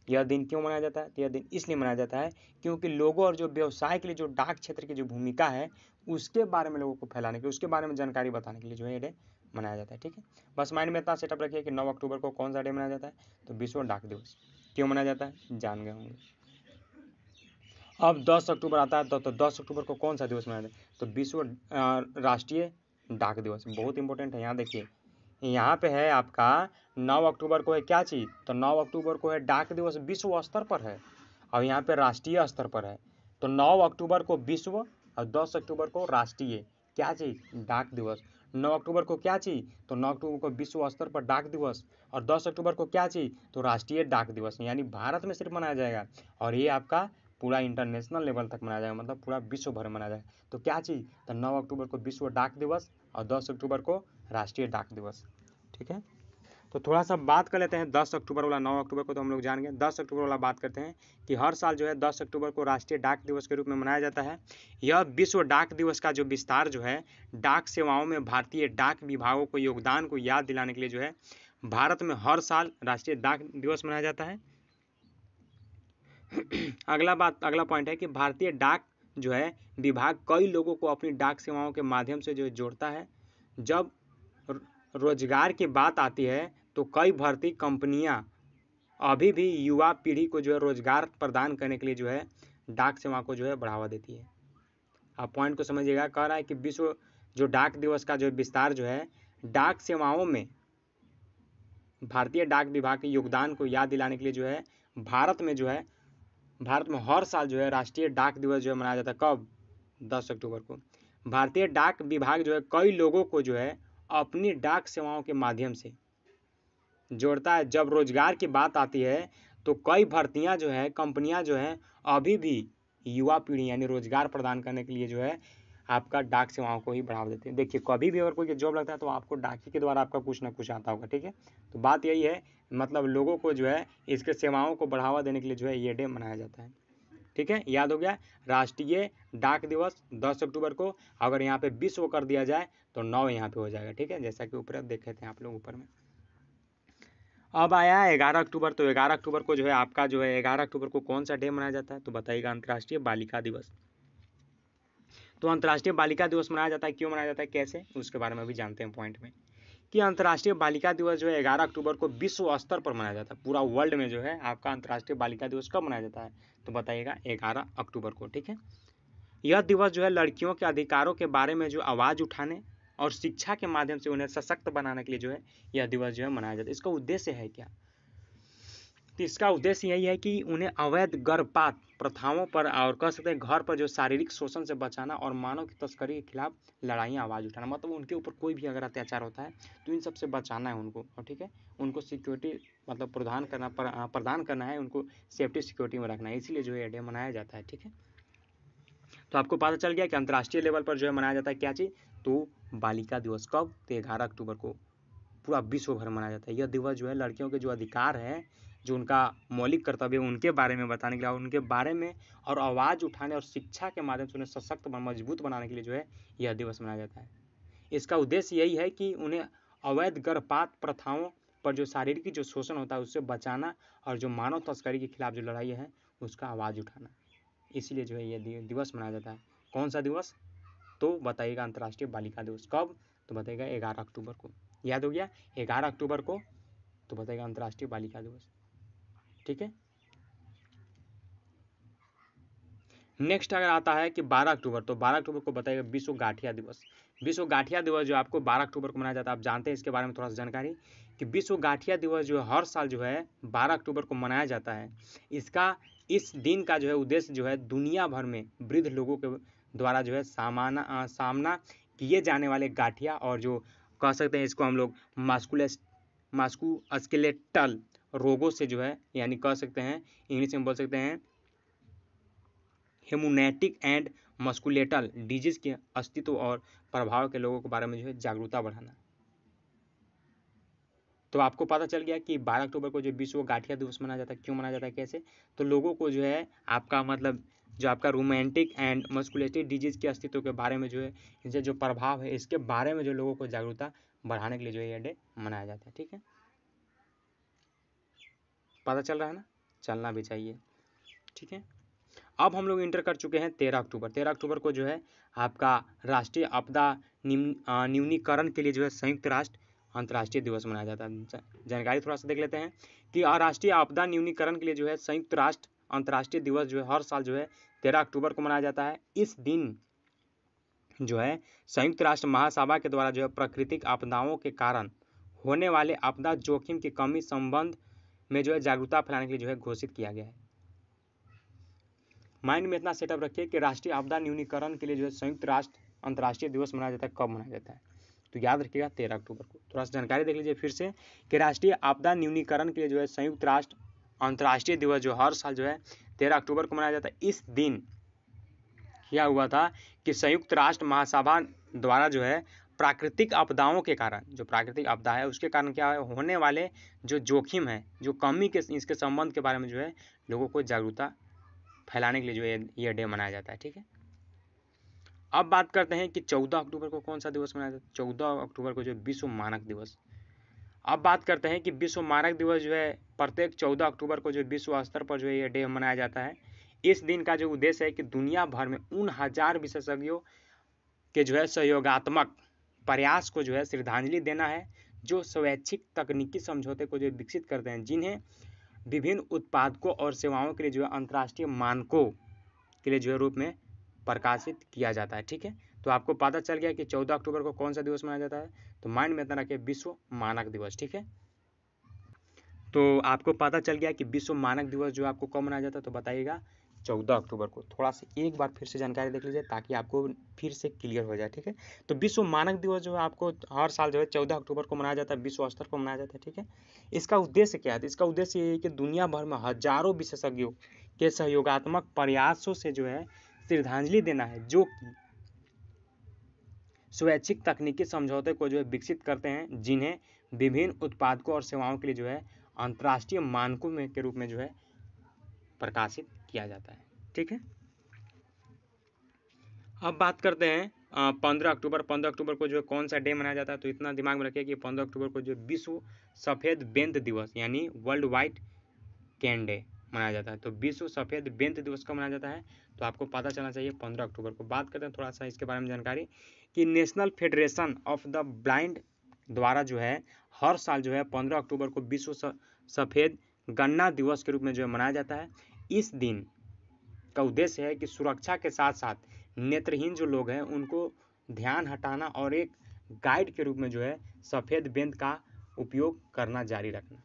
यह दिन क्यों मनाया जाता है? तो यह दिन इसलिए मनाया जाता है क्योंकि लोगों और जो व्यवसाय के लिए जो डाक क्षेत्र की जो भूमिका है उसके बारे में लोगों को फैलाने के, उसके बारे में जानकारी बताने के लिए जो है ये डे मनाया जाता है। ठीक है, बस माइंड में इतना सेटअप रखिए कि 9 अक्टूबर को कौन सा डे मनाया जाता है, तो विश्व डाक दिवस। क्यों मनाया जाता है जान गए होंगे। अब 10 अक्टूबर आता है, तो 10 अक्टूबर को कौन सा दिवस मनाया जाता है, तो विश्व राष्ट्रीय डाक दिवस। बहुत इंपॉर्टेंट है, यहाँ देखिए यहाँ पे है आपका 9 अक्टूबर को है क्या चीज़, तो 9 अक्टूबर को है डाक दिवस विश्व स्तर पर है, और यहाँ पे राष्ट्रीय स्तर पर है। तो 9 अक्टूबर को विश्व और 10 अक्टूबर को राष्ट्रीय क्या चीज़, डाक दिवस। 9 अक्टूबर को क्या चीज़, तो 9 अक्टूबर को विश्व स्तर पर डाक दिवस, और 10 अक्टूबर को क्या चीज़, तो राष्ट्रीय डाक दिवस। यानी भारत में सिर्फ मनाया जाएगा, और ये आपका पूरा इंटरनेशनल लेवल तक मनाया जाएगा, मतलब पूरा विश्व भर में मनाया जाएगा। तो क्या चीज़, तो 9 अक्टूबर को विश्व डाक दिवस और 10 अक्टूबर को राष्ट्रीय डाक दिवस। ठीक है, तो थोड़ा सा बात कर लेते हैं 10 अक्टूबर वाला। 9 अक्टूबर को तो हम लोग जान गए, 10 अक्टूबर वाला बात करते हैं कि हर साल जो है 10 अक्टूबर को राष्ट्रीय डाक दिवस के रूप में मनाया जाता है। यह विश्व डाक दिवस का जो विस्तार जो है डाक सेवाओं में भारतीय डाक विभागों को योगदान को याद दिलाने के लिए जो है भारत में हर साल राष्ट्रीय डाक दिवस मनाया जाता है। अगला पॉइंट है कि भारतीय डाक जो है विभाग कई लोगों को अपनी डाक सेवाओं के माध्यम से जो जोड़ता है। जब रोजगार की बात आती है तो कई भर्ती कंपनियां अभी भी युवा पीढ़ी को जो है रोजगार प्रदान करने के लिए जो है डाक सेवा को जो है बढ़ावा देती है। आप पॉइंट को समझिएगा, कह रहा है कि विश्व जो डाक दिवस का जो विस्तार जो है डाक सेवाओं में भारतीय डाक विभाग के योगदान को याद दिलाने के लिए जो है भारत में हर साल जो है राष्ट्रीय डाक दिवस जो है मनाया जाता है। कब, 10 अक्टूबर को। भारतीय डाक विभाग जो है कई लोगों को जो है अपनी डाक सेवाओं के माध्यम से जोड़ता है। जब रोजगार की बात आती है तो कई भर्तियां जो है कंपनियां जो है अभी भी युवा पीढ़ी यानी रोजगार प्रदान करने के लिए जो है आपका डाक सेवाओं को ही बढ़ावा देते हैं। देखिए कभी भी अगर कोई जॉब लगता है तो आपको डाक के द्वारा आपका कुछ ना कुछ आता होगा। ठीक है, तो बात यही है, मतलब लोगों को जो है इसके सेवाओं को बढ़ावा देने के लिए जो है ये डे मनाया जाता है। ठीक है, याद हो गया, राष्ट्रीय डाक दिवस 10 अक्टूबर को। अगर यहाँ पे विश्व कर दिया जाए तो 9 यहाँ पे हो जाएगा। ठीक है, जैसा कि ऊपर देखे थे आप लोग ऊपर में। अब आया 11 अक्टूबर, तो 11 अक्टूबर को जो है आपका जो है 11 अक्टूबर को कौन सा डे मनाया जाता है, तो बताइएगा, अंतर्राष्ट्रीय बालिका दिवस। तो अंतर्राष्ट्रीय बालिका दिवस मनाया जाता है, क्यों मनाया जाता है, कैसे, उसके बारे में भी जानते हैं पॉइंट में। कि अंतर्राष्ट्रीय बालिका दिवस जो है 11 अक्टूबर को विश्व स्तर पर मनाया जाता है। पूरा वर्ल्ड में जो है आपका अंतर्राष्ट्रीय बालिका दिवस कब मनाया जाता है, तो बताइएगा 11 अक्टूबर को। ठीक है, यह दिवस जो है लड़कियों के अधिकारों के बारे में जो आवाज़ उठाने और शिक्षा के माध्यम से उन्हें सशक्त बनाने के लिए जो है यह दिवस जो है मनाया जाता है। इसका उद्देश्य है क्या, तो इसका उद्देश्य यही है कि उन्हें अवैध गर्भपात प्रथाओं पर और कह सकते हैं घर पर जो शारीरिक शोषण से बचाना और मानव की तस्करी के खिलाफ लड़ाइयाँ आवाज़ उठाना। मतलब उनके ऊपर कोई भी अगर अत्याचार होता है तो इन सब से बचाना है उनको, और ठीक है उनको सिक्योरिटी मतलब प्रदान करना है, उनको सेफ्टी सिक्योरिटी में रखना है, इसीलिए जो है डे मनाया जाता है। ठीक है, तो आपको पता चल गया कि अंतर्राष्ट्रीय लेवल पर जो है मनाया जाता है क्या चीज़, तो बालिका दिवस। कब, तो 11 अक्टूबर को पूरा विश्व भर मनाया जाता है। यह दिवस जो है लड़कियों के जो अधिकार है, जो उनका मौलिक कर्तव्य है, उनके बारे में बताने के लिए, उनके बारे में और आवाज़ उठाने और शिक्षा के माध्यम से उन्हें सशक्त मजबूत बनाने के लिए जो है यह दिवस मनाया जाता है। इसका उद्देश्य यही है कि उन्हें अवैध गर्भपात प्रथाओं पर जो शारीरिक जो शोषण होता है उससे बचाना और जो मानव तस्करी के खिलाफ जो लड़ाई है उसका आवाज़ उठाना, इसीलिए जो है ये दिवस मनाया जाता है। कौन सा दिवस, तो बताइएगा अंतर्राष्ट्रीय बालिका दिवस। कब, तो बताइएगा 11 अक्टूबर को। याद हो गया, 11 अक्टूबर को, तो बताइएगा अंतर्राष्ट्रीय बालिका दिवस। ठीक है, नेक्स्ट अगर आता है कि 12 अक्टूबर, तो 12 अक्टूबर को बताइएगा विश्व गाठिया दिवस। विश्व गाठिया दिवस जो आपको 12 अक्टूबर को मनाया जाता है, आप जानते हैं इसके बारे में थोड़ा सा जानकारी कि विश्व गाठिया दिवस जो है हर साल जो है 12 अक्टूबर को मनाया जाता है। इस दिन का जो है उद्देश्य जो है दुनिया भर में वृद्ध लोगों के द्वारा जो है सामना किए जाने वाले गाठिया और जो कह सकते हैं इसको हम लोग मास्कुलोस्केलेटल रोगों से जो है, यानी कह सकते हैं इंग्लिश में बोल सकते हैं हेमोनेटिक एंड मस्कुलेटल डिजीज के अस्तित्व और प्रभाव के लोगों के बारे में जो है जागरूकता बढ़ाना। तो आपको पता चल गया कि 12 अक्टूबर को जो विश्व गाठिया दिवस मनाया जाता है, क्यों मनाया जाता है, कैसे, तो लोगों को जो है आपका मतलब जो आपका रोमांटिक एंड मस्कुलेटरी डिजीज के अस्तित्व के बारे में जो है इनसे जो प्रभाव है इसके बारे में जो लोगों को जागरूकता बढ़ाने के लिए जो है यह डे मनाया जाता है। ठीक है, पता चल रहा है ना, चलना भी चाहिए। ठीक है, अब हम लोग इंटर कर चुके हैं 13 अक्टूबर। 13 अक्टूबर को जो है आपका राष्ट्रीय आपदा न्यूनीकरण के लिए जो है संयुक्त राष्ट्र अंतर्राष्ट्रीय दिवस मनाया जाता है। जानकारी थोड़ा सा देख लेते हैं कि राष्ट्रीय आपदा न्यूनीकरण के लिए जो है संयुक्त राष्ट्र अंतर्राष्ट्रीय दिवस जो है हर साल जो है 13 अक्टूबर को मनाया जाता है। इस दिन जो है संयुक्त राष्ट्र महासभा के द्वारा जो है प्राकृतिक आपदाओं के कारण होने वाले आपदा जोखिम की कमी संबंध में जो है जागरूकता फैलाने के लिए जो है घोषित किया गया है। माइंड में इतना सेटअप रखिए कि राष्ट्रीय आपदा न्यूनीकरण के लिए जो है संयुक्त राष्ट्र अंतर्राष्ट्रीय दिवस मनाया जाता है। कब मनाया जाता है? तो याद रखिएगा 13 अक्टूबर को। थोड़ा सा जानकारी देख लीजिए फिर से कि राष्ट्रीय आपदा न्यूनीकरण के लिए जो है संयुक्त राष्ट्र अंतर्राष्ट्रीय दिवस जो हर साल जो है 13 अक्टूबर को मनाया जाता है। इस दिन क्या हुआ था कि संयुक्त राष्ट्र महासभा द्वारा जो है प्राकृतिक आपदाओं के कारण, जो प्राकृतिक आपदा है उसके कारण क्या है, होने वाले जो जोखिम है, जो कमी के इसके संबंध के बारे में जो है लोगों को जागरूकता फैलाने के लिए जो है ये डे मनाया जाता है। ठीक है, अब बात करते हैं कि 14 अक्टूबर को कौन सा दिवस मनाया जाता है। 14 अक्टूबर को जो विश्व मानक दिवस। अब बात करते हैं कि विश्व मानक दिवस जो है प्रत्येक 14 अक्टूबर को जो विश्व स्तर पर जो है ये डे मनाया जाता है। इस दिन का जो उद्देश्य है कि दुनिया भर में उन हजार विशेषज्ञों के जो है सहयोगात्मक प्रयास को जो है श्रद्धांजलि देना है जो स्वैच्छिक तकनीकी समझौते को जो विकसित करते हैं, जिन्हें विभिन्न उत्पादकों और सेवाओं के लिए जो है अंतर्राष्ट्रीय मानकों के लिए जो है रूप में प्रकाशित किया जाता है। ठीक है, तो आपको पता चल गया कि 14 अक्टूबर को कौन सा दिवस मनाया जाता है। तो माइंड में इतना रखिए, विश्व मानक दिवस। ठीक है, तो आपको पता चल गया कि विश्व मानक दिवस जो आपको कब मनाया जाता है, तो बताइएगा 14 अक्टूबर को। थोड़ा सा एक बार फिर से जानकारी देख लीजिए ताकि आपको फिर से क्लियर हो जाए। ठीक है, तो विश्व मानक दिवस जो है आपको हर साल जो है 14 अक्टूबर को मनाया जाता है, विश्व स्तर पर मनाया जाता है। ठीक है, इसका उद्देश्य क्या है? इसका उद्देश्य ये है कि दुनिया भर में हजारों विशेषज्ञों के सहयोगात्मक प्रयासों से जो है श्रद्धांजलि देना है जो कि स्वैच्छिक तकनीकी समझौते को जो है विकसित करते हैं, जिन्हें विभिन्न उत्पादकों और सेवाओं के लिए जो है अंतर्राष्ट्रीय मानकों में के रूप में जो है प्रकाशित किया जाता है। ठीक है, अब बात करते हैं 15 अक्टूबर। 15 अक्टूबर को जो है कौन सा डे मनाया जाता है, तो इतना दिमाग में रखिए कि 15 अक्टूबर को जो विश्व सफ़ेद बेंत दिवस यानी वर्ल्ड वाइट कैन डे मनाया जाता है। तो विश्व सफ़ेद बेंत दिवस कब मनाया जाता है, तो आपको पता चलना चाहिए 15 अक्टूबर को। बात करते हैं थोड़ा सा इसके बारे में जानकारी कि national federation of the blind द्वारा जो है हर साल जो है 15 अक्टूबर को विश्व सफ़ेद गन्ना दिवस के रूप में जो है मनाया जाता है। इस दिन का उद्देश्य है कि सुरक्षा के साथ साथ नेत्रहीन जो लोग हैं उनको ध्यान हटाना और एक गाइड के रूप में जो है सफ़ेद बेंत का उपयोग करना जारी रखना।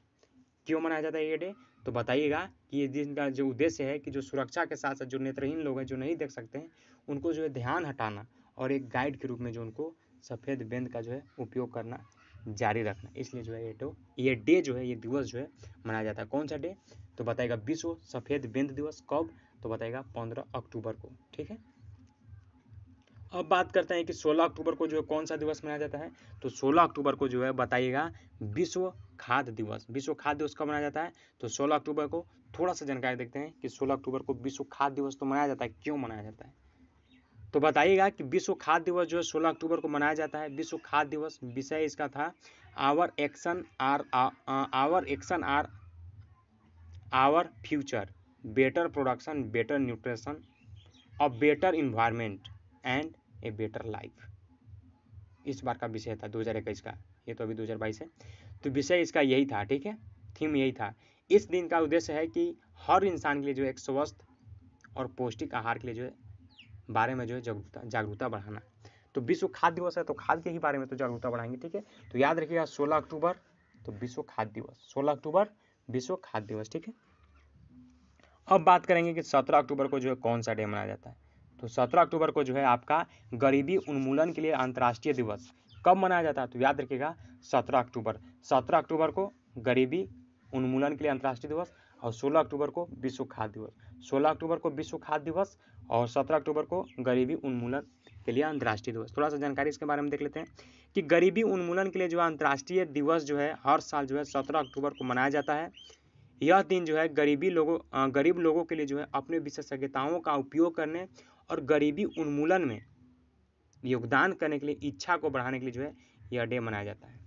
क्यों मनाया जाता है ये डे, तो बताइएगा कि ये दिन का जो उद्देश्य है कि जो सुरक्षा के साथ साथ जो नेत्रहीन लोग हैं जो नहीं देख सकते हैं उनको जो है ध्यान हटाना और एक गाइड के रूप में जो उनको सफ़ेद बेंत का जो है उपयोग करना जारी रखना, इसलिए जो है ये डे जो है ये दिवस जो है मनाया जाता है। कौन सा डे, तो बताइएगा विश्व सफ़ेद बेंत दिवस। कब, तो बताइएगा 15 अक्टूबर को। ठीक है, अब बात करते हैं कि 16 अक्टूबर को जो है कौन सा दिवस मनाया जाता है, तो 16 अक्टूबर को जो है बताइएगा विश्व खाद्य दिवस। विश्व खाद्य दिवस कब मनाया जाता है, तो 16 अक्टूबर को। थोड़ा सा जानकारी देखते हैं कि 16 अक्टूबर को विश्व खाद्य दिवस तो मनाया जाता है, क्यों मनाया जाता है, तो बताइएगा कि विश्व खाद्य दिवस जो है 16 अक्टूबर को मनाया जाता है। विश्व खाद्य दिवस विषय इसका था our action are our future, better production, better nutrition, a better environment and a better life. इस बार का विषय था 2021 का, ये तो अभी 2022 है, तो विषय इसका यही था। ठीक है, थीम यही था। इस दिन का उद्देश्य है कि हर इंसान के लिए जो है एक स्वस्थ और पौष्टिक आहार के लिए जो है बारे में जो है जागरूकता बढ़ाना। तो विश्व खाद्य दिवस है तो खाद्य के ही बारे में तो जागरूकता बढ़ाएंगे। ठीक है, तो याद रखिएगा 16 अक्टूबर तो विश्व खाद्य दिवस, 16 अक्टूबर विश्व खाद्य दिवस। ठीक है, अब बात करेंगे कि 17 अक्टूबर को जो है कौन सा डे मनाया जाता है, तो 17 अक्टूबर को जो है आपका गरीबी उन्मूलन के लिए अंतर्राष्ट्रीय दिवस। कब मनाया जाता है, तो याद रखिएगा 17 अक्टूबर। 17 अक्टूबर को गरीबी उन्मूलन के लिए अंतर्राष्ट्रीय दिवस और 16 अक्टूबर को विश्व खाद्य दिवस। 16 अक्टूबर को विश्व खाद्य दिवस और 17 अक्टूबर को गरीबी उन्मूलन के लिए अंतर्राष्ट्रीय दिवस। थोड़ा सा जानकारी इसके बारे में देख लेते हैं कि गरीबी उन्मूलन के लिए जो अंतर्राष्ट्रीय दिवस जो है हर साल जो है 17 अक्टूबर को मनाया जाता है। यह दिन जो है गरीब लोगों के लिए जो है अपने विशेषज्ञताओं का उपयोग करने और गरीबी उन्मूलन में योगदान करने के लिए इच्छा को बढ़ाने के लिए जो है यह डे मनाया जाता है।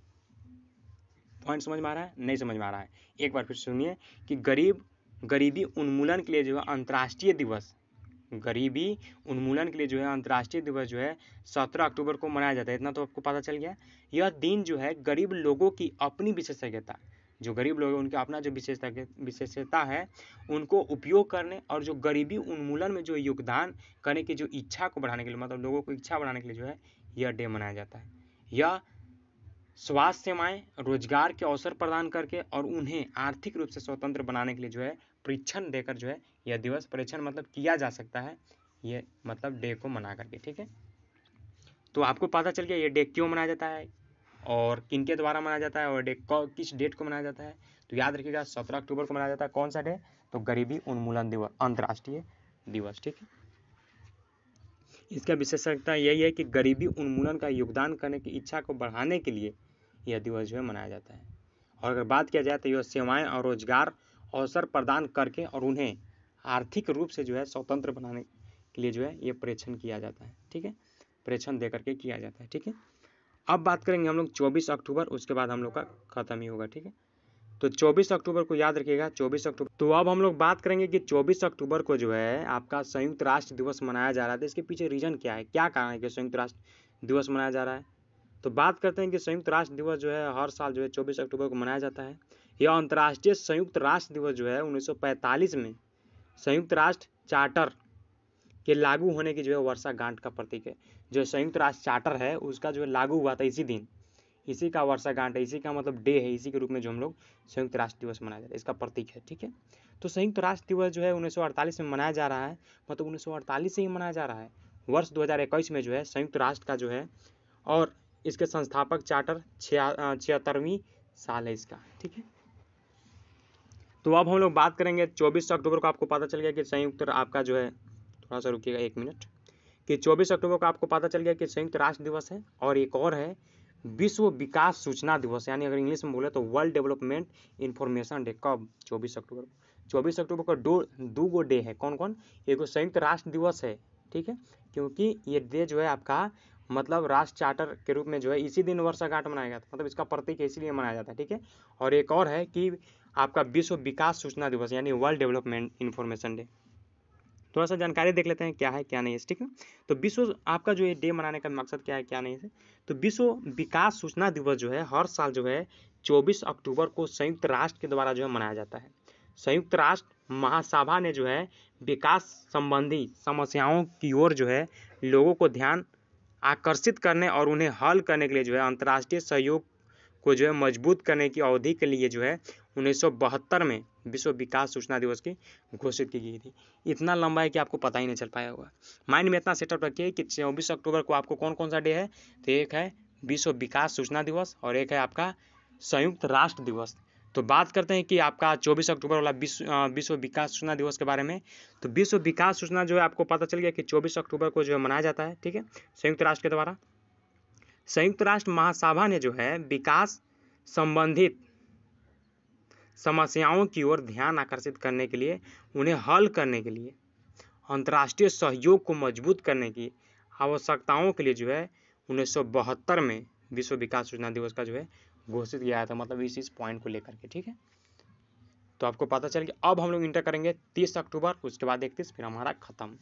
पॉइंट समझ में आ रहा है, नहीं समझ में आ रहा है, एक बार फिर सुनिए कि गरीबी उन्मूलन के लिए जो है अंतर्राष्ट्रीय दिवस, गरीबी उन्मूलन के लिए जो है अंतर्राष्ट्रीय दिवस जो है 17 अक्टूबर को मनाया जाता है। इतना तो आपको पता चल गया। यह दिन जो है गरीब लोगों की अपनी विशेषज्ञता, जो गरीब लोग हैं उनका अपना जो विशेषता है उनको उपयोग करने और जो गरीबी उन्मूलन में जो योगदान करने की जो इच्छा को बढ़ाने के लिए, मतलब लोगों को इच्छा बढ़ाने के लिए जो है यह डे मनाया जाता है। यह स्वास्थ्य सेवाएं, रोजगार के अवसर प्रदान करके और उन्हें आर्थिक रूप से स्वतंत्र बनाने के लिए जो है परीक्षण देकर जो है यह दिवस, परीक्षण मतलब किया जा सकता है, ये मतलब डे को मना करके। ठीक है, तो आपको पता चल गया ये डे क्यों मनाया जाता है और किनके द्वारा मनाया जाता है और डे किस डेट को मनाया जाता है। तो याद रखिएगा 17 अक्टूबर को मनाया जाता है। कौन सा डे? तो गरीबी उन्मूलन दिवस, अंतर्राष्ट्रीय दिवस। ठीक है, इसका विशेषता यही है कि गरीबी उन्मूलन का योगदान करने की इच्छा को बढ़ाने के लिए यह दिवस जो है मनाया जाता है। और अगर बात किया जाए तो यह सेवाएं और रोजगार अवसर प्रदान करके और उन्हें आर्थिक रूप से जो है स्वतंत्र बनाने के लिए जो है ये परीक्षण किया जाता है। ठीक है, परीक्षण दे करके किया जाता है। ठीक है, अब बात करेंगे हम लोग 24 अक्टूबर, उसके बाद हम लोग का खत्म ही होगा। ठीक है, तो 24 अक्टूबर को याद रखिएगा, 24 अक्टूबर। तो अब हम लोग बात करेंगे कि 24 अक्टूबर को जो है आपका संयुक्त राष्ट्र दिवस मनाया जा रहा है। इसके पीछे रीजन क्या है, क्या कारण है कि संयुक्त राष्ट्र दिवस मनाया जा रहा है। तो बात करते हैं कि संयुक्त राष्ट्र दिवस जो है हर साल जो है 24 अक्टूबर को मनाया जाता है। यह अंतर्राष्ट्रीय संयुक्त राष्ट्र दिवस जो है 1945 में संयुक्त राष्ट्र चार्टर के लागू होने की जो है वर्षगांठ का प्रतीक है। जो संयुक्त राष्ट्र चार्टर है उसका जो है लागू हुआ था इसी दिन, इसी का वर्षगांठ है, इसी का मतलब डे है, इसी के रूप में जो हम लोग संयुक्त राष्ट्र दिवस मनाया जाता है, इसका प्रतीक है। ठीक है, तो संयुक्त राष्ट्र दिवस जो है 1948 में मनाया जा रहा है, मतलब 1948 से ही मनाया जा रहा है। वर्ष 2021 में जो है संयुक्त राष्ट्र का जो है और इसके संस्थापक चार्टर 76वीं साल है इसका। ठीक है, तो अब हम लोग बात करेंगे 24 अक्टूबर को। आपको पता चल गया कि संयुक्त आपका जो है, थोड़ा सा रुकिएगा 1 मिनट, कि 24 अक्टूबर को आपको पता चल गया कि संयुक्त राष्ट्र दिवस है। और एक और है विश्व विकास सूचना दिवस, यानी अगर इंग्लिश में बोले तो वर्ल्ड डेवलपमेंट इंफॉर्मेशन डे। कब? 24 अक्टूबर को। 24 अक्टूबर को दो गो डे है। कौन कौन? एक संयुक्त राष्ट्र दिवस है, ठीक है, क्योंकि ये डे जो है आपका मतलब राष्ट्र चार्टर के रूप में जो है इसी दिन वर्षगांठ मनाया जाता है, मतलब इसका प्रतीक है, इसीलिए मनाया जाता है। ठीक है, और एक और है कि आपका विश्व विकास सूचना दिवस, यानी वर्ल्ड डेवलपमेंट इंफॉर्मेशन डे। थोड़ा सा जानकारी देख लेते हैं क्या है क्या नहीं है। ठीक है, तो विश्व आपका जो ये डे मनाने का मकसद क्या है क्या नहीं है। तो विश्व विकास सूचना दिवस जो है हर साल जो है 24 अक्टूबर को संयुक्त राष्ट्र के द्वारा जो है मनाया जाता है। संयुक्त राष्ट्र महासभा ने जो है विकास संबंधी समस्याओं की ओर जो है लोगों को ध्यान आकर्षित करने और उन्हें हल करने के लिए जो है अंतर्राष्ट्रीय सहयोग को जो है मजबूत करने की अवधि के लिए जो है 1972 में विश्व विकास सूचना दिवस की घोषित की गई थी। इतना लंबा है कि आपको पता ही नहीं चल पाया होगा। माइंड में इतना सेटअप रखिए कि 24 अक्टूबर को आपको कौन कौन सा डे है। तो एक है विश्व विकास सूचना दिवस और एक है आपका संयुक्त राष्ट्र दिवस। तो बात करते हैं कि आपका 24 अक्टूबर वाला विश्व विकास सूचना दिवस के बारे में। तो विश्व विकास सूचना जो है आपको पता चल गया कि 24 अक्टूबर को जो है मनाया जाता है। ठीक है, संयुक्त राष्ट्र के द्वारा। संयुक्त राष्ट्र महासभा ने जो है विकास संबंधित समस्याओं की ओर ध्यान आकर्षित करने के लिए, उन्हें हल करने के लिए, अंतर्राष्ट्रीय सहयोग को मजबूत करने की आवश्यकताओं के लिए जो है 1972 में विश्व विकास सूचना दिवस का जो है घोषित किया था, मतलब इस पॉइंट को लेकर के। ठीक है, तो आपको पता चल गया। अब हम लोग इंटर करेंगे 30 अक्टूबर, उसके बाद 31, फिर हमारा खत्म।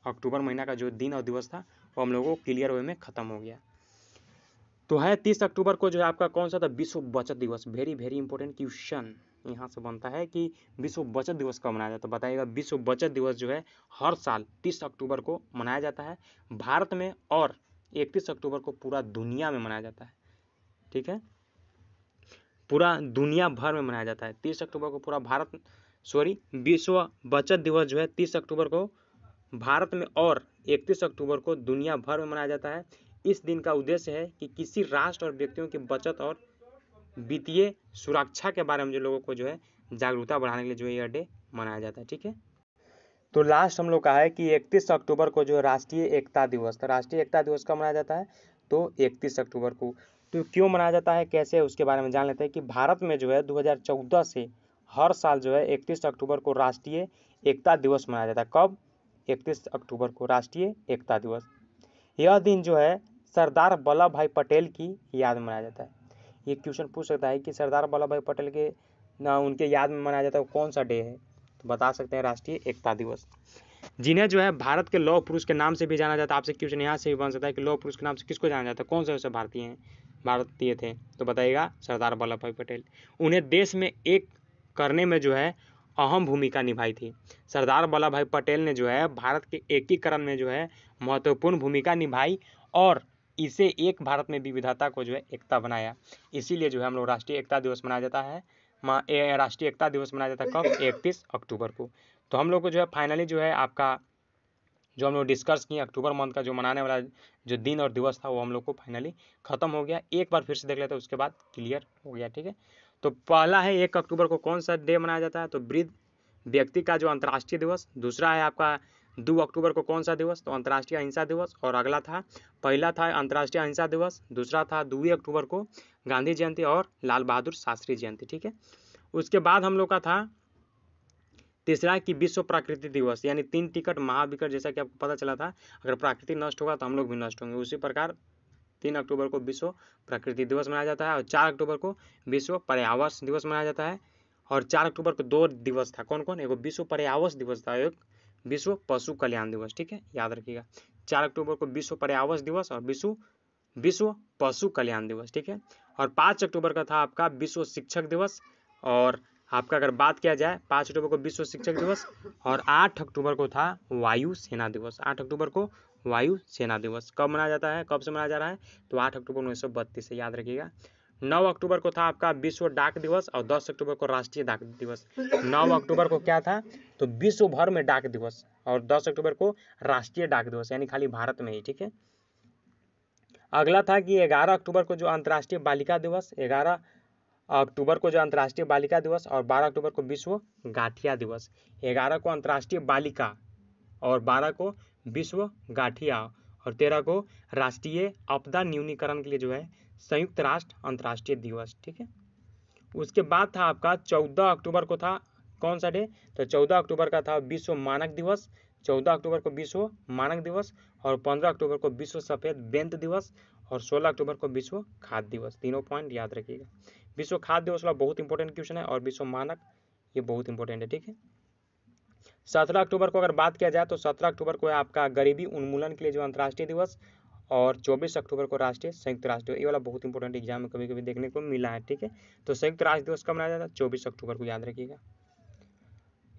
अक्टूबर महीना का जो दिन और दिवस था वो हम लोगों को क्लियर वे में खत्म हो गया। तो है 30 अक्टूबर को जो है आपका कौन सा था? विश्व बचत दिवस। वेरी वेरी इंपॉर्टेंट क्वेश्चन यहाँ से बनता है कि विश्व बचत दिवस कब मनाया जाता है। बताइएगा। विश्व बचत दिवस जो है हर साल 30 अक्टूबर को मनाया जाता है भारत में, और 31 अक्टूबर को पूरा दुनिया में मनाया जाता है। ठीक है, पूरा दुनिया भर में मनाया जाता है। 30 अक्टूबर को पूरा भारत, विश्व बचत दिवस जो है 30 अक्टूबर को भारत में और 31 अक्टूबर को दुनिया भर में मनाया जाता है। इस दिन का उद्देश्य है कि किसी राष्ट्र और व्यक्तियों की बचत और वित्तीय सुरक्षा के बारे में जो लोगों को जो है जागरूकता बढ़ाने के लिए जो है यह डे मनाया जाता है। ठीक है, तो लास्ट हम लोग का है कि 31 अक्टूबर को जो राष्ट्रीय एकता दिवस, तो राष्ट्रीय एकता दिवस कब मनाया जाता है? तो 31 अक्टूबर को। तो क्यों मनाया जाता है, कैसे, उसके बारे में जान लेते हैं कि भारत में जो है 2014 से हर साल जो है 31 अक्टूबर को राष्ट्रीय एकता दिवस मनाया जाता है। कब? 31 अक्टूबर को राष्ट्रीय एकता दिवस। यह दिन जो है सरदार वल्लभ भाई पटेल की याद में मनाया जाता है। ये क्वेश्चन पूछ सकता है कि सरदार वल्लभ भाई पटेल के उनके याद में मनाया जाता है, कौन सा डे है? तो बता सकते हैं राष्ट्रीय एकता दिवस। जिन्हें जो है भारत के लौह पुरुष के नाम से भी जाना जाता है। आपसे क्वेश्चन यहाँ से भी बन सकता है कि लौह पुरुष के नाम से किसको जाना जाता है, कौन से भारतीय थे? तो बताइएगा सरदार वल्लभ भाई पटेल। उन्हें देश में एक करने में जो है अहम भूमिका निभाई थी। सरदार वल्लभ भाई पटेल ने जो है भारत के एकीकरण में जो है महत्वपूर्ण भूमिका निभाई, और इसे एक भारत में विविधता को जो है एकता बनाया, इसीलिए जो है हम लोग राष्ट्रीय एकता दिवस मनाया जाता है। राष्ट्रीय एकता दिवस मनाया जाता है कब? 31 अक्टूबर को। तो हम लोग को जो है फाइनली जो है आपका जो हम लोग डिस्कस किए अक्टूबर मंथ का जो मनाने वाला जो दिन और दिवस था वो हम लोग को फाइनली खत्म हो गया। एक बार फिर से देख लेते हैं, उसके बाद क्लियर हो गया। ठीक है, तो पहला है 1 अक्टूबर को कौन सा डे मनाया जाता है? तो वृद्ध व्यक्ति का जो अंतर्राष्ट्रीय दिवस। दूसरा है आपका 2 अक्टूबर को कौन सा दिवस? तो अंतर्राष्ट्रीय अहिंसा दिवस। और अगला था, पहला था अंतर्राष्ट्रीय अहिंसा दिवस, दूसरा था 2 अक्टूबर को गांधी जयंती और लाल बहादुर शास्त्री जयंती। ठीक है, उसके बाद हम लोग का था तीसरा कि विश्व प्रकृति दिवस, यानी 3 टिकट महाविकट, जैसा कि आपको पता चला था अगर प्रकृति नष्ट होगा तो हम लोग भी नष्ट होंगे। उसी प्रकार 3 अक्टूबर को विश्व प्रकृति दिवस मनाया जाता है और 4 अक्टूबर को विश्व पर्यावरण दिवस मनाया जाता है। और 4 अक्टूबर को 2 दिवस था, कौन कौन? एक विश्व पर्यावरण दिवस था, एक विश्व पशु कल्याण दिवस। ठीक है, याद रखिएगा 4 अक्टूबर को विश्व पर्यावरण दिवस और विश्व पशु कल्याण दिवस। ठीक है, और 5 अक्टूबर का था आपका विश्व शिक्षक दिवस। और आपका अगर बात किया जाए 5 अक्टूबर को विश्व शिक्षक दिवस और 8 अक्टूबर को था वायु सेना दिवस। 8 अक्टूबर को वायु सेना दिवस कब मनाया जाता है, कब से मनाया जा रहा है? तो 8 अक्टूबर 1932 से, याद रखिएगा। 9 अक्टूबर को था आपका विश्व डाक दिवस और 10 अक्टूबर को राष्ट्रीय डाक दिवस। 9 अक्टूबर को क्या था? तो विश्व भर में डाक दिवस और 10 अक्टूबर को राष्ट्रीय डाक दिवस, यानी खाली भारत में ही। ठीक है, अगला था कि 11 अक्टूबर को जो अंतर्राष्ट्रीय बालिका दिवस, 11 अक्टूबर को जो अंतर्राष्ट्रीय बालिका दिवस और 12 अक्टूबर को विश्व गाठिया दिवस। 11 को अंतर्राष्ट्रीय बालिका और 12 को विश्व गाठिया और 13 को राष्ट्रीय आपदा न्यूनीकरण के लिए जो है संयुक्त राष्ट्र अंतर्राष्ट्रीय दिवस। ठीक है, उसके बाद था आपका 14 अक्टूबर को था कौन सा डे? तो 14 अक्टूबर का था विश्व मानक दिवस। 14 अक्टूबर को विश्व मानक दिवस और 15 अक्टूबर को विश्व सफेद बेंत दिवस और 16 अक्टूबर को विश्व खाद्य दिवस। तीनों पॉइंट याद रखिएगा। विश्व खाद्य दिवस वाला बहुत इंपॉर्टेंट क्वेश्चन है और विश्व मानक ये बहुत इंपॉर्टेंट है। ठीक है, 17 अक्टूबर को अगर बात किया जाए तो 17 अक्टूबर को है आपका गरीबी उन्मूलन के लिए जो अंतर्राष्ट्रीय दिवस और 24 अक्टूबर को राष्ट्रीय संयुक्त राष्ट्र। ये वाला बहुत इंपॉर्टेंट एग्जाम में कभी कभी देखने को मिला है। ठीक है, तो संयुक्त राष्ट्र दिवस कब मनाया जाता है? 24 अक्टूबर को, याद रखिएगा।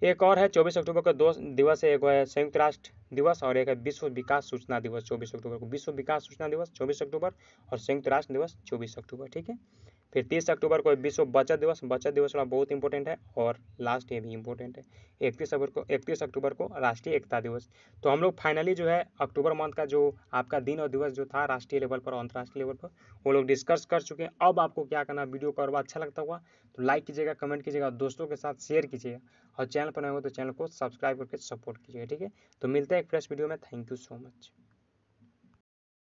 एक और है 24 अक्टूबर को 2 दिवस है, एक है संयुक्त राष्ट्र दिवस और एक है विश्व विकास सूचना दिवस। 24 अक्टूबर को विश्व विकास सूचना दिवस 24 अक्टूबर और संयुक्त राष्ट्र दिवस 24 अक्टूबर। ठीक है, फिर 30 अक्टूबर को विश्व बचत दिवस। बचत दिवस वाला बहुत इंपॉर्टेंट है और लास्ट ये भी इंपॉर्टेंट है 31 अक्टूबर को राष्ट्रीय एकता दिवस। तो हम लोग फाइनली जो है अक्टूबर मंथ का जो आपका दिन और दिवस जो था राष्ट्रीय लेवल पर और अंतर्राष्ट्रीय लेवल पर वो लोग डिस्कस कर चुके हैं। अब आपको क्या करना, वीडियो को अगर अच्छा लगता हुआ तो लाइक कीजिएगा, कमेंट कीजिएगा, दोस्तों के साथ शेयर कीजिएगा और चैनल पर नए हो तो चैनल को सब्सक्राइब करके सपोर्ट कीजिएगा। ठीक है, तो मिलते हैं एक फ्रेश वीडियो में। Thank you so much.